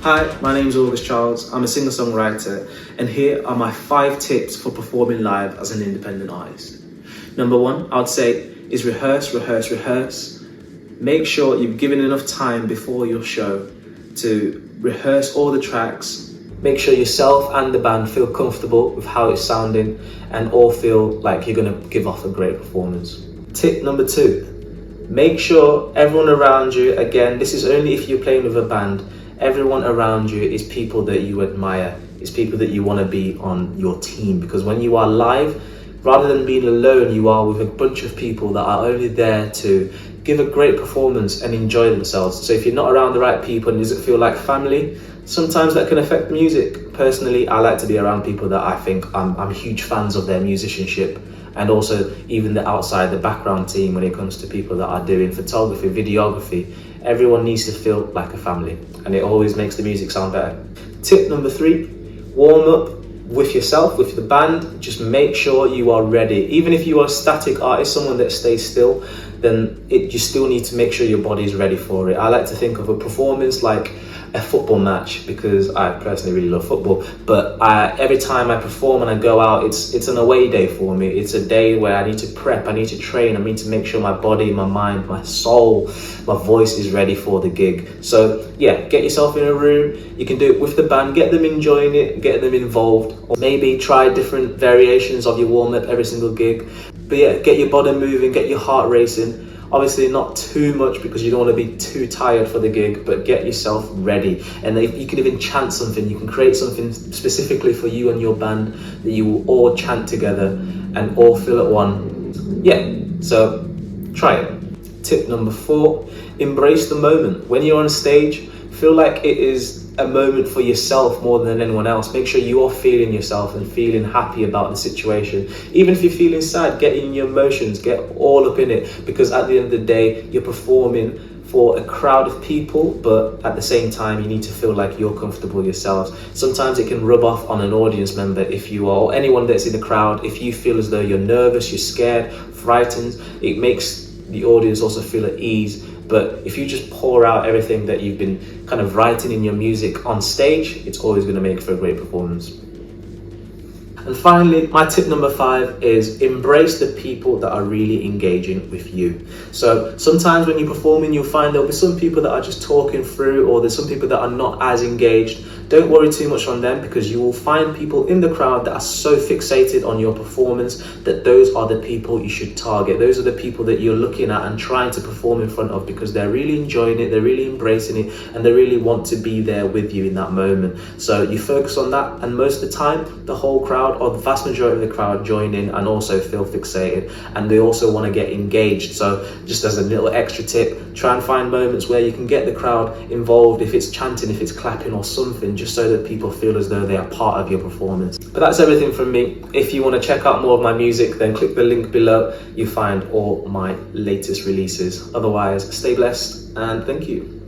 Hi, my name is August Charles. I'm a singer-songwriter, and here are my 5 tips for performing live as an independent artist. Number 1, I would say, is rehearse, rehearse, rehearse. Make sure you've given enough time before your show to rehearse all the tracks. Make sure yourself and the band feel comfortable with how it's sounding and all feel like you're going to give off a great performance. Tip number 2, make sure everyone around you, again, this is only if you're playing with a band, everyone around you is people that you admire, is people that you want to be on your team, because when you are live, rather than being alone, you are with a bunch of people that are only there to give a great performance and enjoy themselves. So if you're not around the right people and does it feel like family, sometimes that can affect the music. Personally, I like to be around people that I think I'm huge fans of their musicianship, and also even the outside, the background team when it comes to people that are doing photography, videography. Everyone needs to feel like a family, and it always makes the music sound better. Tip number 3, warm up with yourself, with the band. Just make sure you are ready. Even if you are a static artist, someone that stays still, then you still need to make sure your body is ready for it. I like to think of a performance like a football match, because I personally really love football, but every time I perform and I go out, it's an away day for me. It's a day where I need to prep, I need to train, I need to make sure my body, my mind, my soul, my voice is ready for the gig. So yeah, get yourself in a room. You can do it with the band, get them enjoying it, get them involved, or maybe try different variations of your warm-up every single gig. But yeah, get your body moving, get your heart racing. Obviously not too much, because you don't want to be too tired for the gig, but get yourself ready. And you can even chant something. You can create something specifically for you and your band that you will all chant together and all feel at one. Yeah, so try it. Tip number 4, embrace the moment. When you're on stage, feel like it is a moment for yourself more than anyone else. Make sure you are feeling yourself and feeling happy about the situation. Even if you're feeling sad, get in your emotions, get all up in it, because at the end of the day, you're performing for a crowd of people, but at the same time, you need to feel like you're comfortable yourselves. Sometimes it can rub off on an audience member if you are, or anyone that's in the crowd, if you feel as though you're nervous, you're scared, frightened, it makes the audience also feel at ease. But if you just pour out everything that you've been kind of writing in your music on stage, it's always going to make for a great performance. And finally, my tip number 5 is embrace the people that are really engaging with you. So sometimes when you're performing, you'll find there'll be some people that are just talking through, or there's some people that are not as engaged. Don't worry too much on them, because you will find people in the crowd that are so fixated on your performance that those are the people you should target. Those are the people that you're looking at and trying to perform in front of, because they're really enjoying it, they're really embracing it, and they really want to be there with you in that moment. So you focus on that, and most of the time, the whole crowd, or the vast majority of the crowd, join in and also feel fixated, and they also want to get engaged. So just as a little extra tip, try and find moments where you can get the crowd involved, if it's chanting, if it's clapping or something, just so that people feel as though they are part of your performance. But that's everything from me. If you want to check out more of my music, then click the link below. You find all my latest releases. Otherwise, stay blessed and thank you.